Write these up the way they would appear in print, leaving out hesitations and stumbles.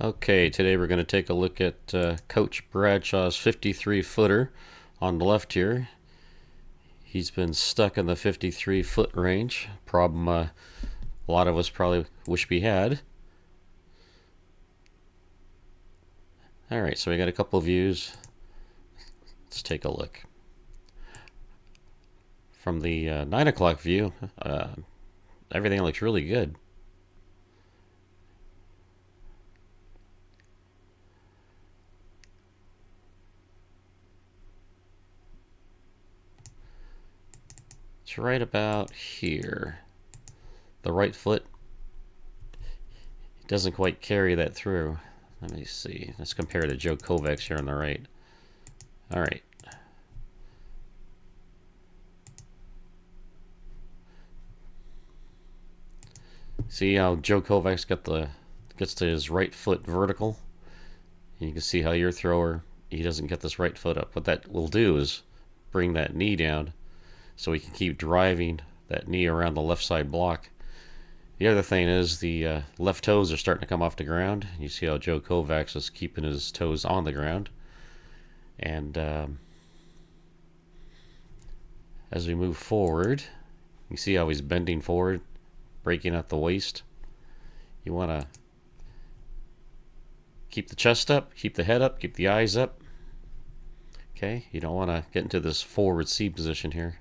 Okay, today we're going to take a look at Coach Bradshaw's 53 footer on the left here. He's been stuck in the 53-foot range. Problem a lot of us probably wish we had. Alright, so we got a couple of views. Let's take a look. From the 9 o'clock view, everything looks really good. It's right about here. The right foot doesn't quite carry that through. Let me see. Let's compare to Joe Kovacs here on the right. Alright. See how Joe Kovacs gets to his right foot vertical? And you can see how your thrower, he doesn't get this right foot up. What that will do is bring that knee down so he can keep driving that knee around the left side block. The other thing is the left toes are starting to come off the ground. You see how Joe Kovacs is keeping his toes on the ground. And as we move forward, you see how he's bending forward, breaking at the waist. You want to keep the chest up, keep the head up, keep the eyes up. Okay, you don't want to get into this forward C position here.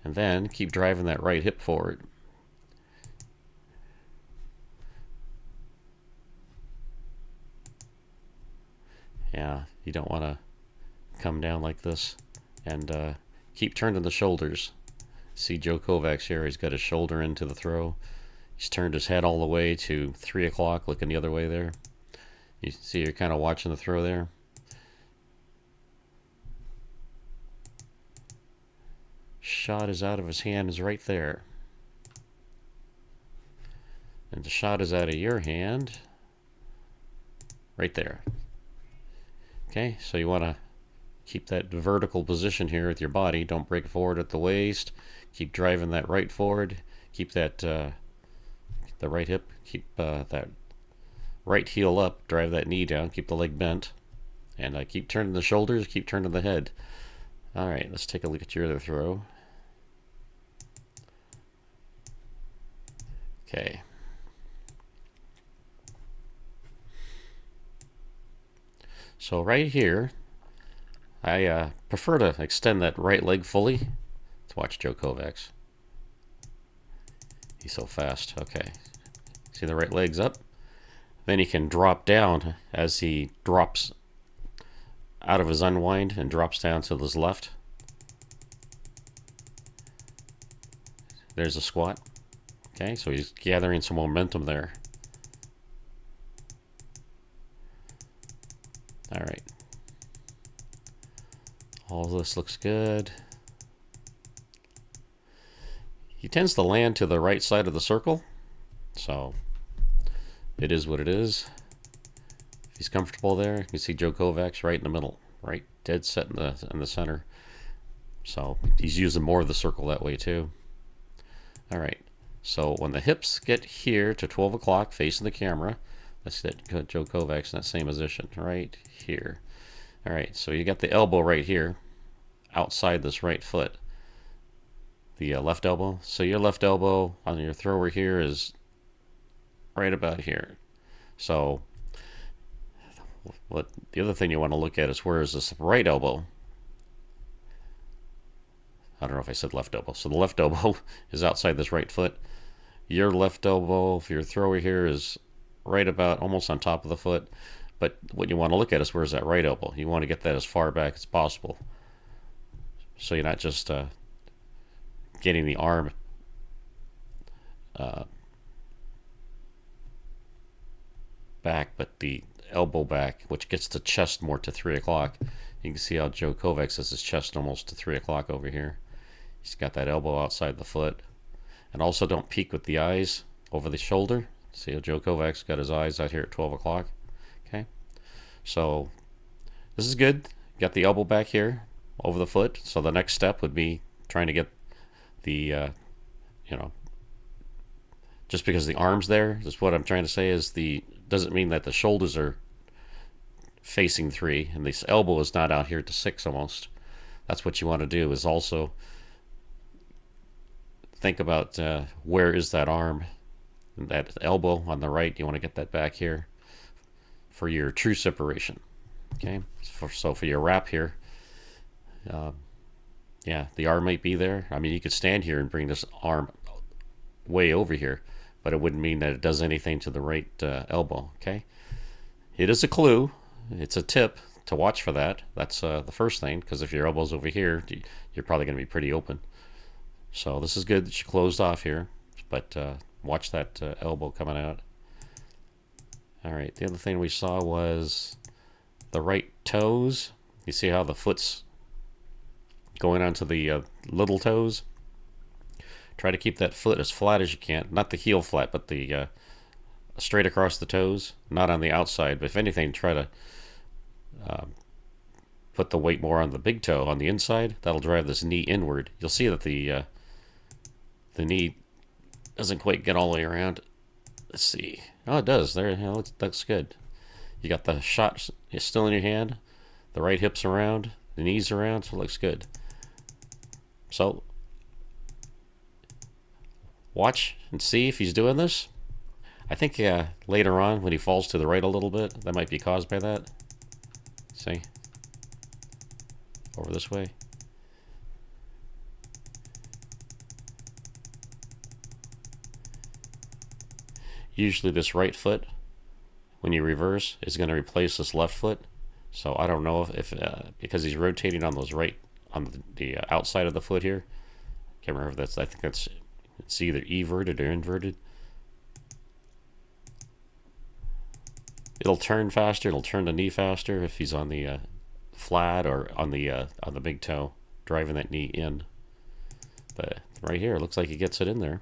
And then keep driving that right hip forward. Yeah, you don't want to come down like this. And keep turning the shoulders. See Joe Kovacs here, he's got his shoulder into the throw. He's turned his head all the way to 3 o'clock, looking the other way there. You see you're kind of watching the throw there. Shot is out of his hand is right there. And the shot is out of your hand right there. Okay, so you want to keep that vertical position here with your body. Don't break forward at the waist. Keep driving that right forward. Keep that the right hip. Keep that right heel up. Drive that knee down. Keep the leg bent. And keep turning the shoulders. Keep turning the head. All right, let's take a look at your other throw. Okay. So right here, I prefer to extend that right leg fully. Let's watch Joe Kovacs. He's so fast. Okay. See the right leg's up? Then he can drop down as he drops out of his unwind and drops down to his left. There's a squat. Okay, so he's gathering some momentum there. All right. All this looks good. He tends to land to the right side of the circle, so it is what it is. If he's comfortable there, you can see Joe Kovacs right in the middle, right dead set in the center. So he's using more of the circle that way too. All right. So when the hips get here to 12 o'clock facing the camera, let's get Joe Kovacs in that same position right here. All right. So you got the elbow right here outside this right foot. The left elbow. So your left elbow on your thrower here is right about here. So what the other thing you want to look at is where is this right elbow? I don't know if I said left elbow. So the left elbow is outside this right foot. Your left elbow for your thrower here is right about almost on top of the foot. But what you want to look at is where's that right elbow. You want to get that as far back as possible. So you're not just getting the arm back, but the elbow back, which gets the chest more to 3 o'clock. You can see how Joe Kovacs has his chest almost to 3 o'clock over here. He's got that elbow outside the foot. And also don't peek with the eyes over the shoulder. See how Joe Kovacs got his eyes out here at 12 o'clock. Okay, so this is good. Got the elbow back here over the foot. So the next step would be trying to get the, just because the arm's there, is what I'm trying to say, is the doesn't mean that the shoulders are facing 3 and this elbow is not out here to 6 almost. That's what you want to do, is also think about where is that arm, that elbow on the right. You want to get that back here for your true separation. Okay, so for your wrap here, yeah, the arm might be there. I mean, you could stand here and bring this arm way over here, but it wouldn't mean that it does anything to the right elbow. Okay, it is a clue. It's a tip to watch for that. That's the first thing, because if your elbow's over here, you're probably going to be pretty open. So this is good that you closed off here, but watch that elbow coming out. All right, the other thing we saw was the right toes. You see how the foot's going onto the little toes? Try to keep that foot as flat as you can. Not the heel flat, but the straight across the toes. Not on the outside, but if anything, try to put the weight more on the big toe on the inside. That'll drive this knee inward. You'll see that the knee doesn't quite get all the way around. Let's see. Oh, it does. There, that's good. You got the shot still in your hand. The right hip's around. The knees around. So it looks good. So watch and see if he's doing this. I think later on when he falls to the right a little bit, that might be caused by that. See? Over this way. Usually this right foot, when you reverse, is going to replace this left foot. So I don't know if because he's rotating on those on the outside of the foot here. Can't remember if that's, I think it's either everted or inverted. It'll turn faster. It'll turn the knee faster if he's on the flat or on the big toe, driving that knee in. But right here, it looks like he gets it in there.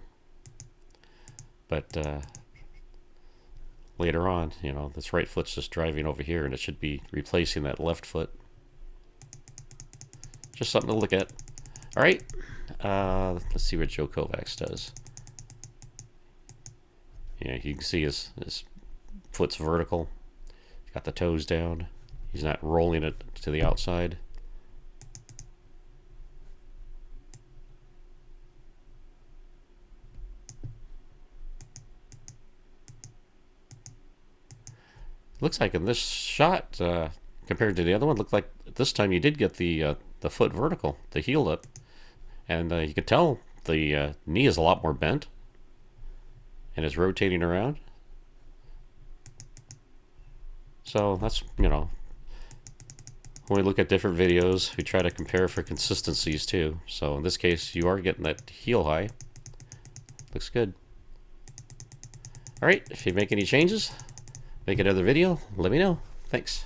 But later on, you know, this right foot's just driving over here, and it should be replacing that left foot. Just something to look at. All right, let's see what Joe Kovacs does. Yeah, you can see his foot's vertical. He's got the toes down. He's not rolling it to the outside. Looks like in this shot, compared to the other one, looked like this time you did get the foot vertical, the heel up, and you can tell the knee is a lot more bent and is rotating around. So that's, you know, when we look at different videos, we try to compare for consistencies too. So in this case, you are getting that heel high. Looks good. All right, if you make any changes, make another video, let me know. Thanks.